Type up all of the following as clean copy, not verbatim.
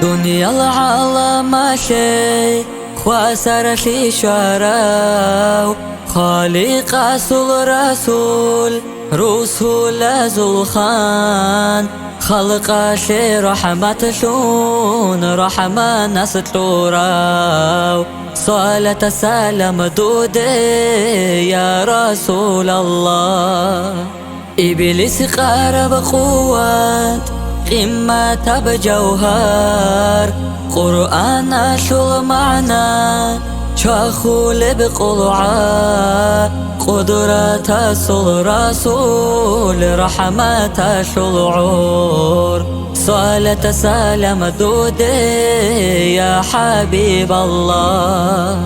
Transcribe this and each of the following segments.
دنيا العالم شيء خسر لي شراو خالق أصل رسول ذو الخان خلق شي رحمة شون رحمة ناس تلوراو صلاة سلام دودي يا رسول الله. إبليس قارب قوات قمة بجوهر قرآن شو معنى شاخول بقلعة قدرة رسول رحمة شلعور صلاة سلام دودي يا حبيب الله.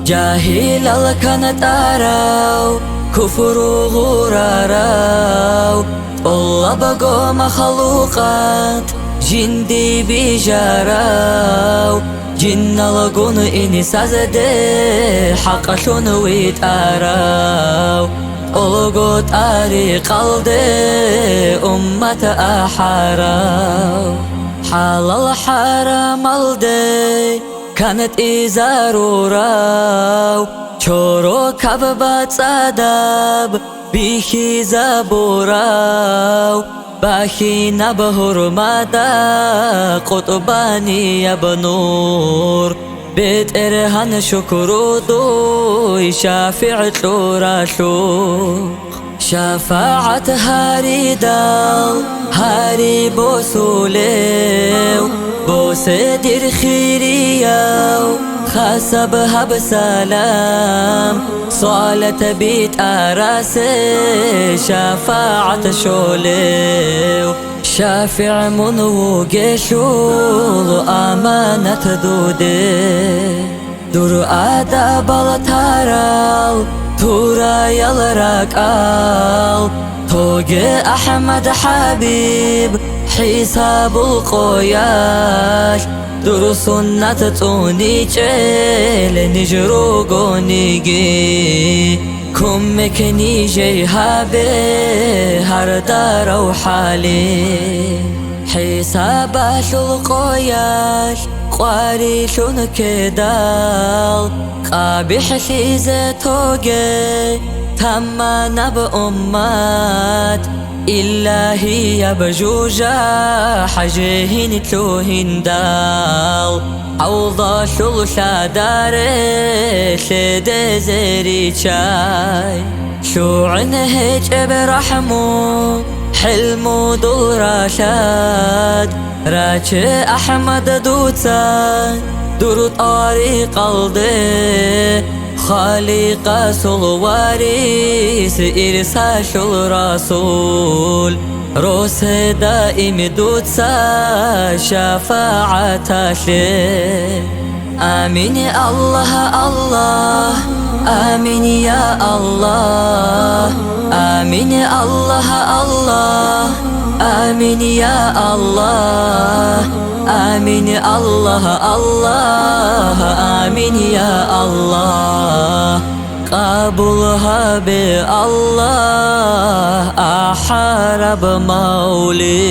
جاهل الكنت أراو كفر غراراو الله بقو مخلوقات جندي بجاراو جن لقون إني سازده حق شون ويتاراو ألقو تاري قلده أمة أحراو حلال حرام الدي كانت إزاروراو چورو كببات ساداب بيخي زبوراو باخي نبهر مادا قطباني يا بنور بيت إرهان شكرو دوي شافع راشوخ شفاعة هاري دال هاري بوسوليو بوسدير خيرياو خسبها بسلام صالة بيت أراسي شفاعة شوليو شافع منو قشول أمانة دودي دور آدا بلتارال تورا يلرقال توجي أحمد حبيب حساب القياش دور سنة توني چل نجرو گونيگي كمك نيجي هابي هر دارو حالي حساب القياش قواري شون كدال قابح حيزة توجي تما نب أمات إلهي يا بجوجا حجيهن تلوهن دال عوضا شل شاداري شد زري شاي شو عنهج برحمو حلمو دول راشاد راج أحمد دوتان دور طريق قلبي خالق سلواريس إرساش الرسول روس دائم دوتسا شفاعة شيء آمين الله الله آمين يا الله آمين الله الله آمين يا الله آمين الله الله آمين يا الله قبولها بالله أحرب مولي.